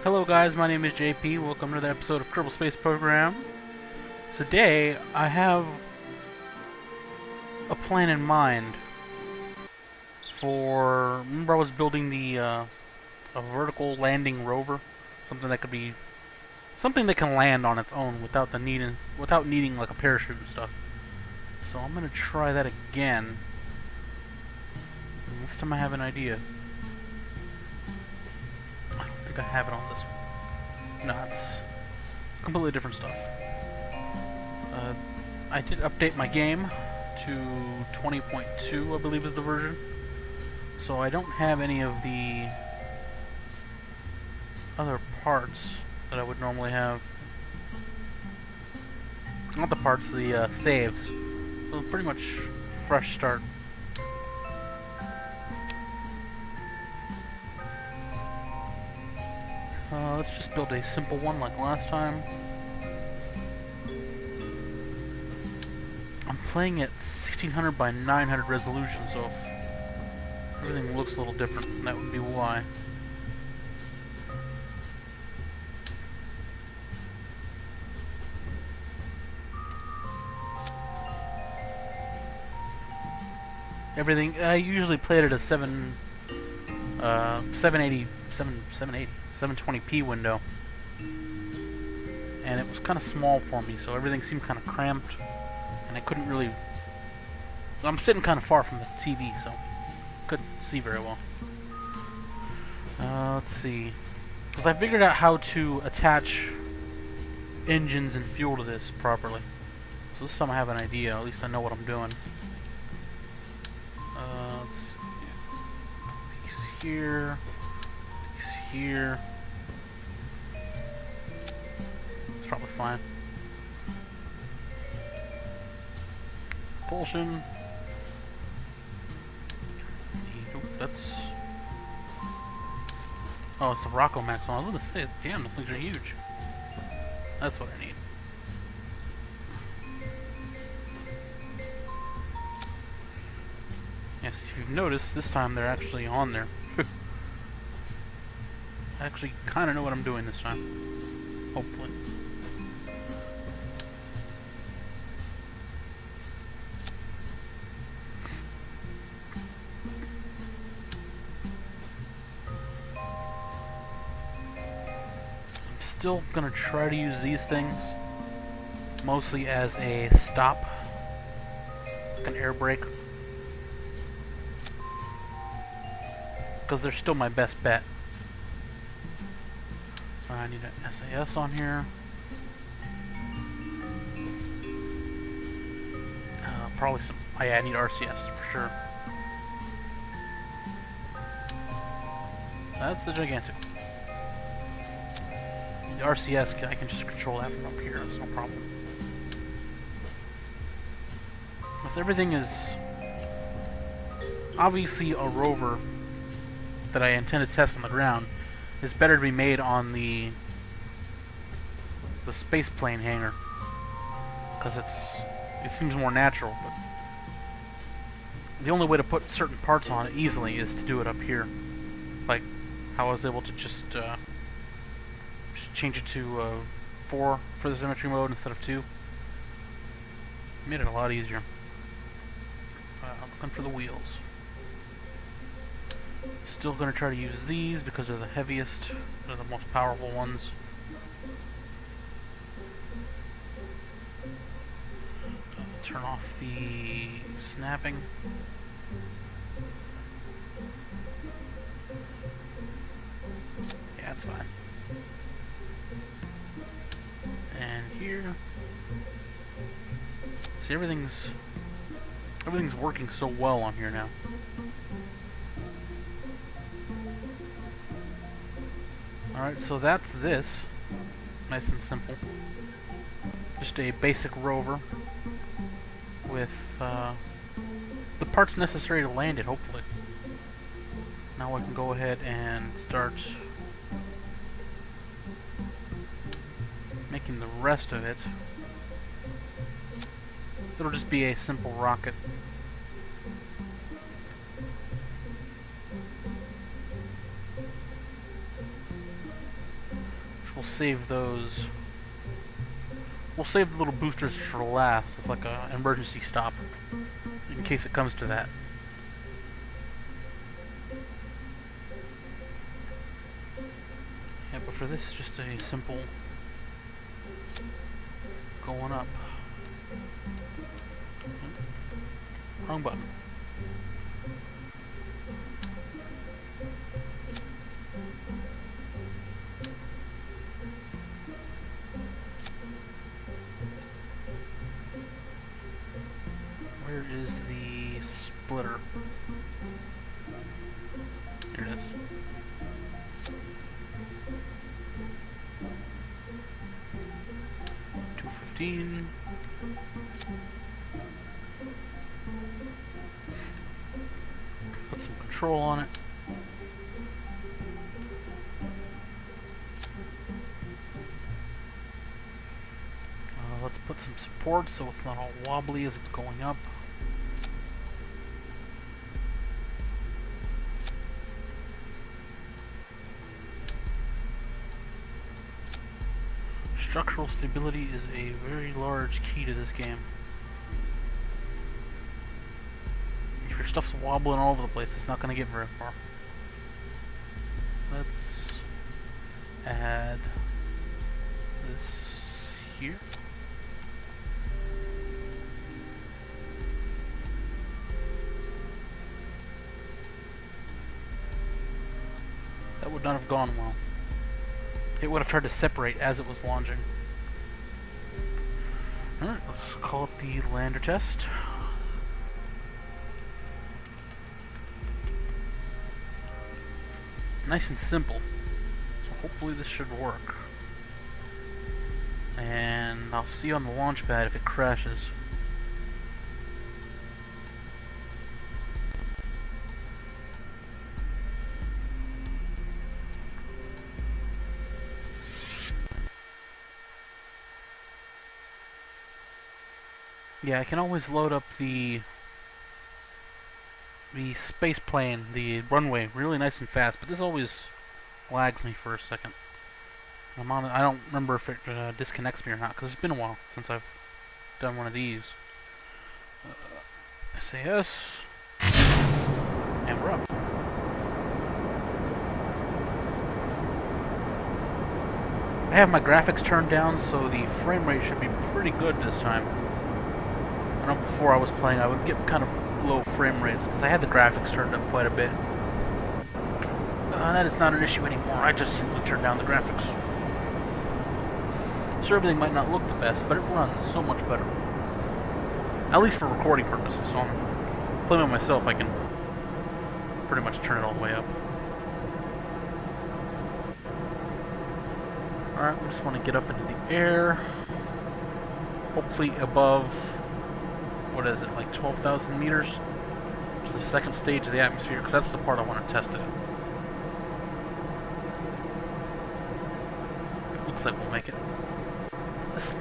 Hello guys, my name is JP. Welcome to another episode of Kerbal Space Program. Today, I have a plan in mind for... Remember I was building the a vertical landing rover? Something that could be... Something that can land on its own without needing like a parachute and stuff. So I'm gonna try that again. And this time I have an idea. I don't think I have it on this one. No, it's completely different stuff. I did update my game to 20.2, I believe is the version. So I don't have any of the other parts that I would normally have. Not the parts, the saves. So pretty much fresh start. Let's just build a simple one like last time. I'm playing at 1600 by 900 resolution, so if everything looks a little different, that would be why. Everything, I usually play it at a 720p window, and it was kind of small for me, so everything seemed kind of cramped, and I couldn't really... I'm sitting kind of far from the TV, so couldn't see very well. Let's see, because I figured out how to attach engines and fuel to this properly, so this time I have an idea. At least I know what I'm doing. Let's see. These here. These here. It's probably fine. Propulsion. Oh, that's... Oh, it's the Rocco Max one. I was gonna say, damn, those things are huge. That's what I need. Yes, if you've noticed, this time they're actually on there. I actually kind of know what I'm doing this time. Hopefully. I'm still gonna try to use these things mostly as a stop, like an air brake, because they're still my best bet. I need an SAS on here. Probably some... Oh yeah, I need RCS for sure. That's the gigantic. The RCS, I can just control that from up here. That's no problem. Because everything is obviously a rover that I intend to test on the ground. Is better to be made on the space plane hangar, because it seems more natural. But the only way to put certain parts on it easily is to do it up here, like how I was able to just change it to 4 for the symmetry mode instead of 2. Made it a lot easier. I'm looking for the wheels. Still going to try to use these because they're the heaviest, they're the most powerful ones. Turn off the snapping. Yeah, that's fine. And here, see, everything's working so well on here now. Alright, so that's this. Nice and simple. Just a basic rover with the parts necessary to land it, hopefully. Now I can go ahead and start making the rest of it. It'll just be a simple rocket. we'll save those. We'll save the little boosters for last. It's like an emergency stop in case it comes to that. Yeah, but for this, it's just a simple going up. Wrong button. Where is the splitter? Here it is. $2.15. Put some control on it. Let's put some support so it's not all wobbly as it's going up. Structural stability is a very large key to this game. If your stuff's wobbling all over the place, it's not going to get very far. Let's add this here. That would not have gone well. It would have tried to separate as it was launching. Alright, let's call up the lander test. Nice and simple. So hopefully this should work. And I'll see on the launch pad if it crashes. Yeah, I can always load up the space plane, the runway, really nice and fast, but this always lags me for a second. I don't remember if it disconnects me or not, because it's been a while since I've done one of these. SAS, and we're up. I have my graphics turned down, so the frame rate should be pretty good this time. I know before I was playing, I would get kind of low frame rates because I had the graphics turned up quite a bit. That is not an issue anymore. I just simply turned down the graphics. So everything might not look the best, but it runs so much better. At least for recording purposes. So I'm playing by myself, I can pretty much turn it all the way up. Alright, we just want to get up into the air. Hopefully above, what is it, like 12,000 meters? To the second stage of the atmosphere, because that's the part I want to test it in. Looks like we'll make it.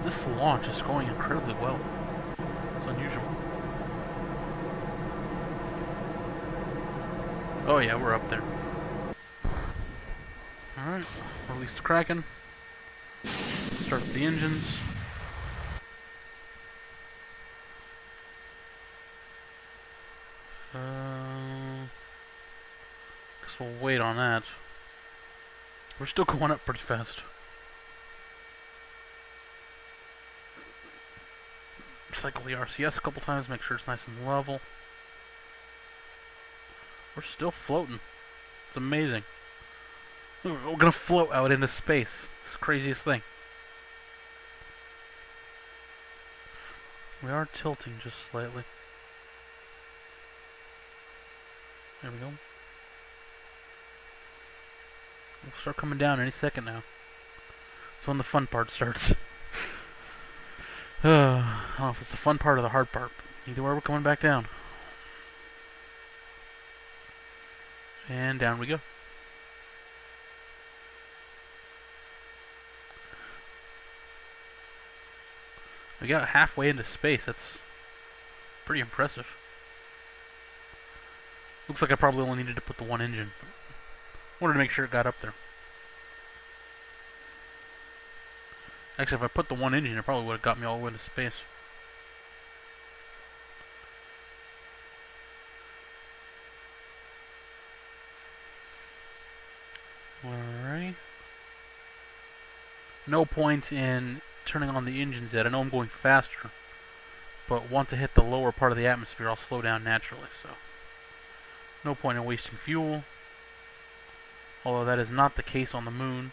This launch is going incredibly well. It's unusual. Oh yeah, we're up there. Alright, release the Kraken. Start the engines. Guess we'll wait on that. We're still going up pretty fast. Cycle the RCS a couple times, make sure it's nice and level. We're still floating. It's amazing. We're gonna float out into space. It's the craziest thing. We are tilting just slightly. There we go. We'll start coming down any second now. That's when the fun part starts. I don't know if it's the fun part or the hard part. Either way, we're coming back down. And down we go. We got halfway into space. That's pretty impressive. Looks like I probably only needed to put the one engine. Wanted to make sure it got up there. Actually, if I put the one engine, it probably would have got me all the way to space. Alright. No point in turning on the engines yet. I know I'm going faster, but once I hit the lower part of the atmosphere, I'll slow down naturally, so no point in wasting fuel. Although that is not the case on the moon.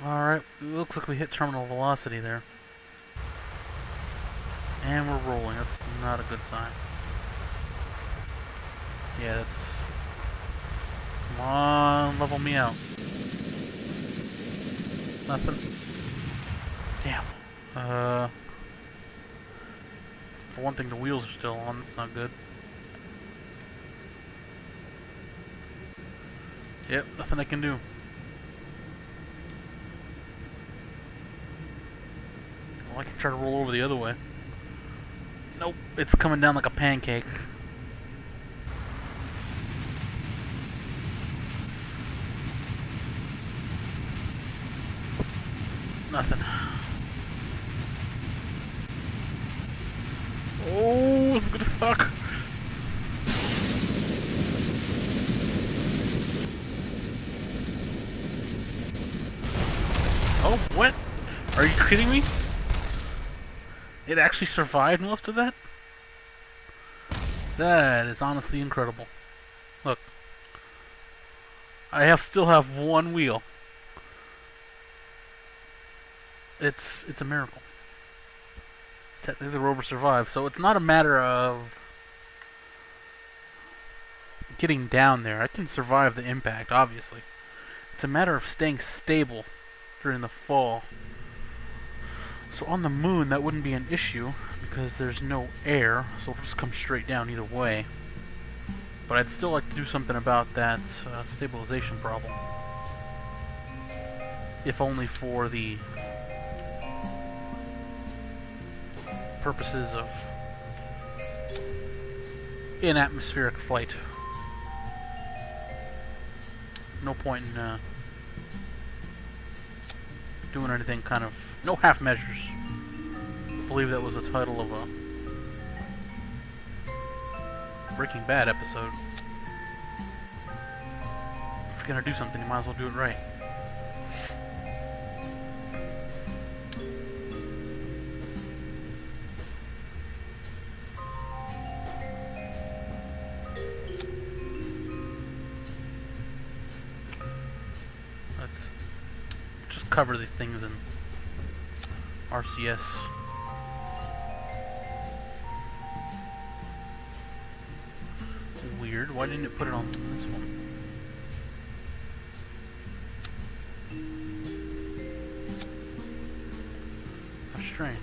Alright, looks like we hit terminal velocity there. And we're rolling. That's not a good sign. Yeah, that's... Come on, level me out. Nothing. Damn. For one thing, the wheels are still on. That's not good. Yep, nothing I can do. Well, I can try to roll over the other way. Nope, it's coming down like a pancake. Nothing. Oh, this is gonna suck. Oh, what? Are you kidding me? It actually survived most of that? That is honestly incredible. Look. I still have one wheel. It's a miracle. Technically the rover survived, so it's not a matter of getting down there. I can survive the impact, obviously. It's a matter of staying stable during the fall. So on the moon, that wouldn't be an issue because there's no air, so it'll just come straight down either way. But I'd still like to do something about that stabilization problem. If only for the purposes of in-atmospheric flight. No point in doing anything kind of... No half measures. I believe that was the title of a Breaking Bad episode. If you're gonna do something, you might as well do it right. Let's just cover these things in RCS. Weird. Why didn't it put it on this one? How strange.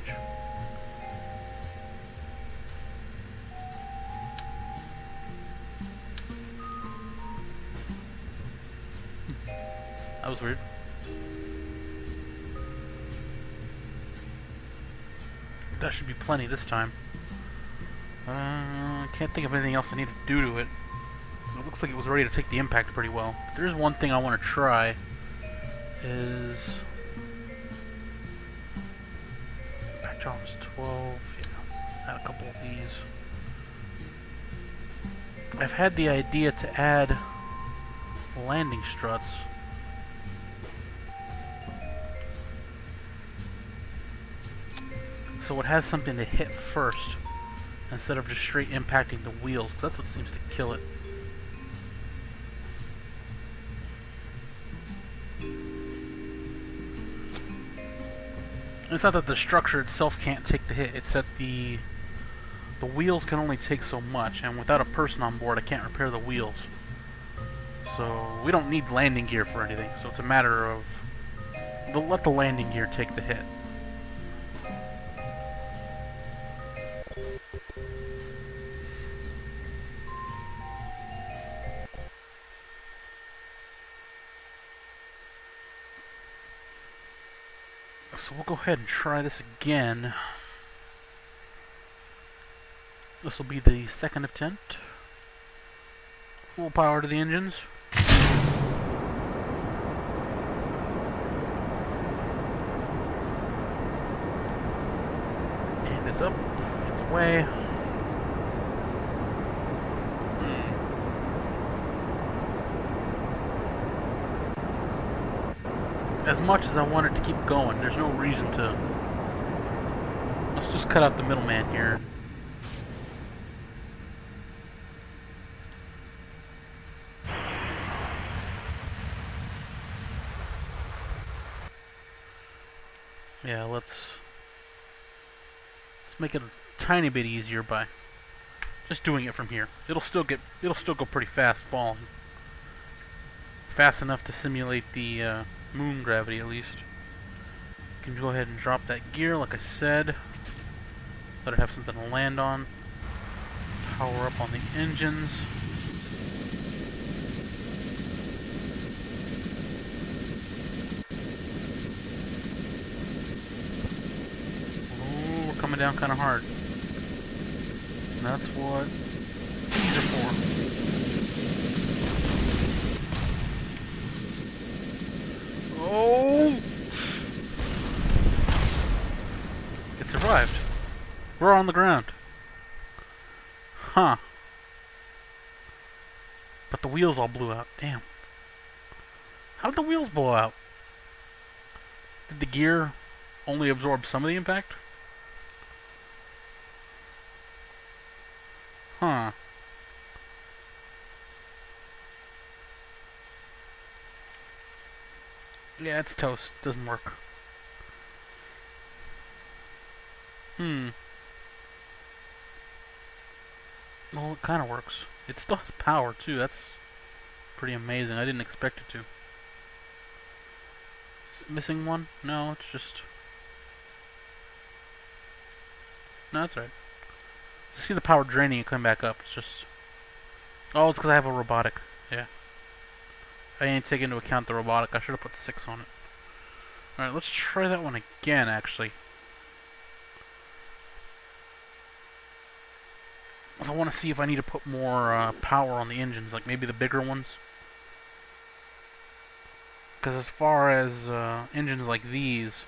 That was weird. That should be plenty this time. Can't think of anything else I need to do to it. It looks like it was ready to take the impact pretty well. But there's one thing I want to try. Is... Impact tolerance 12. Yeah, add a couple of these. I've had the idea to add landing struts. So it has something to hit first, instead of just straight impacting the wheels, because that's what seems to kill it. It's not that the structure itself can't take the hit, it's that the wheels can only take so much, and without a person on board I can't repair the wheels. So we don't need landing gear for anything, so it's a matter of let the landing gear take the hit. So we'll go ahead and try this again. This will be the second attempt. Full power to the engines. And it's up. It's away. As much as I want it to keep going, there's no reason to. Let's just cut out the middleman here. Yeah, let's make it a tiny bit easier by just doing it from here. It'll still go pretty fast falling. Fast enough to simulate the moon gravity at least. You can go ahead and drop that gear like I said. Let it have something to land on. Power up on the engines. Ooh, we're coming down kind of hard. And that's what these are for. Oh! It survived. We're on the ground. Huh. But the wheels all blew out. Damn. How did the wheels blow out? Did the gear only absorb some of the impact? Huh. Yeah, it's toast. Doesn't work. Well, it kind of works. It still has power, too. That's pretty amazing. I didn't expect it to. Is it missing one? No, it's just... No, that's right. See the power draining and coming back up. It's just... Oh, it's because I have a robotic. Yeah. I didn't take into account the robotic. I should have put 6 on it. Alright, let's try that one again, actually. So I want to see if I need to put more power on the engines, like maybe the bigger ones. Because as far as engines like these,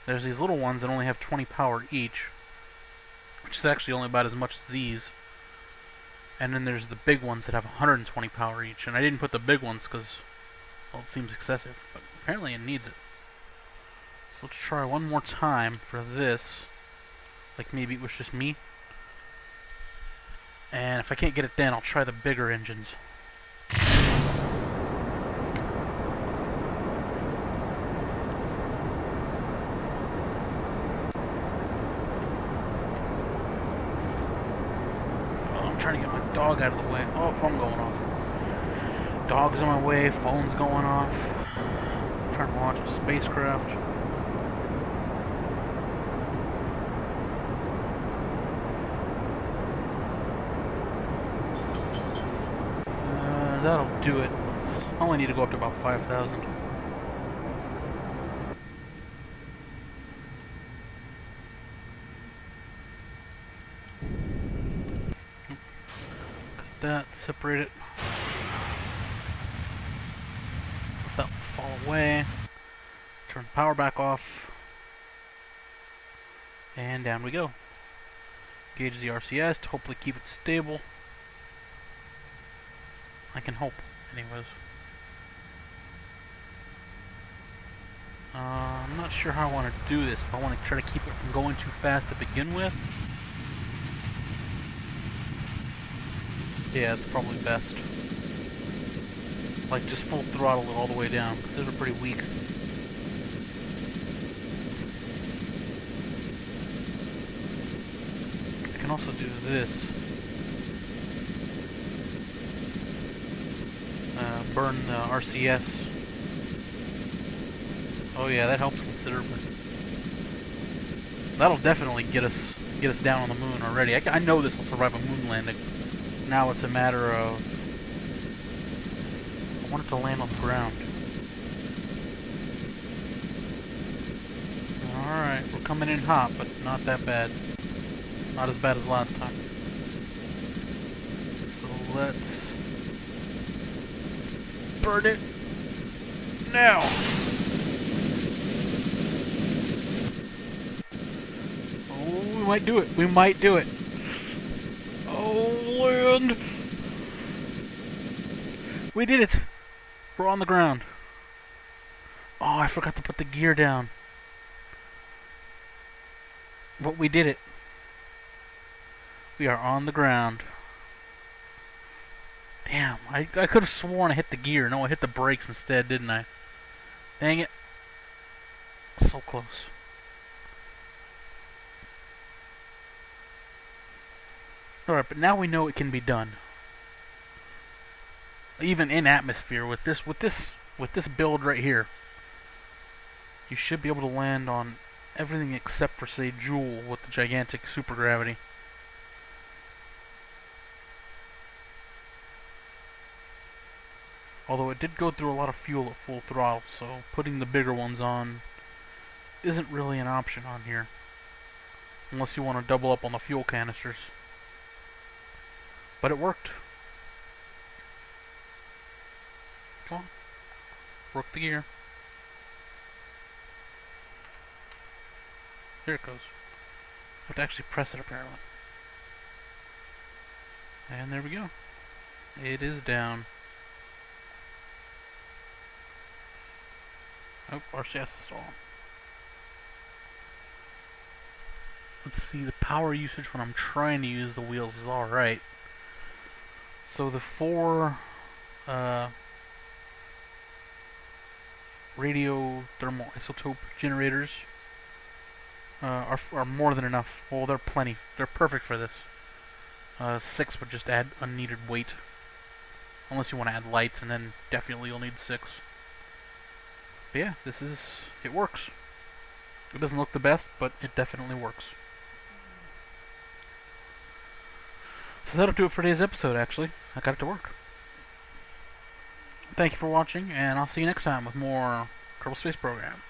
there's these little ones that only have 20 power each, which is actually only about as much as these. And then there's the big ones that have 120 power each. And I didn't put the big ones because, well, it seems excessive, but apparently it needs it. So let's try one more time for this. Like maybe it was just me. And if I can't get it then, I'll try the bigger engines. I'm trying to get my dog out of the way. Oh, phone going off. Dog's on my way, phone's going off. I'm trying to launch a spacecraft. That'll do it. I only need to go up to about 5,000. Cut that, separate it. Let that fall away. Turn the power back off. And down we go. Gauge the RCS to hopefully keep it stable. I can hope, anyways. I'm not sure how I want to do this. If I want to try to keep it from going too fast to begin with. Yeah, it's probably best. Like, just full throttle it all the way down, because those are pretty weak. I can also do this. Burn the RCS. Oh yeah, that helps considerably. That'll definitely get us down on the moon already. I know this will survive a moon landing. Now it's a matter of... I want it to land on the ground. Alright, we're coming in hot, but not that bad. Not as bad as last time. let's burn it now. Oh, we might do it. We might do it. Oh, land. We did it. We're on the ground. Oh, I forgot to put the gear down. But we did it. We are on the ground. Damn, I could have sworn I hit the gear. No, I hit the brakes instead, didn't I? Dang it. So close. Alright, but now we know it can be done. Even in atmosphere with this build right here. You should be able to land on everything except for, say, Joule with the gigantic supergravity. Although it did go through a lot of fuel at full throttle, so putting the bigger ones on isn't really an option on here. Unless you want to double up on the fuel canisters. But it worked. Come on. Work the gear. There it goes. I have to actually press it apparently. And there we go. It is down. Oh, RCS is still on. Let's see, the power usage when I'm trying to use the wheels is alright. So the 4 radio thermal isotope generators are more than enough. Well, they're plenty. They're perfect for this. 6 would just add unneeded weight. Unless you want to add lights, and then definitely you'll need 6. But yeah, it works. It doesn't look the best, but it definitely works. So that'll do it for today's episode, actually. I got it to work. Thank you for watching, and I'll see you next time with more Kerbal Space Program.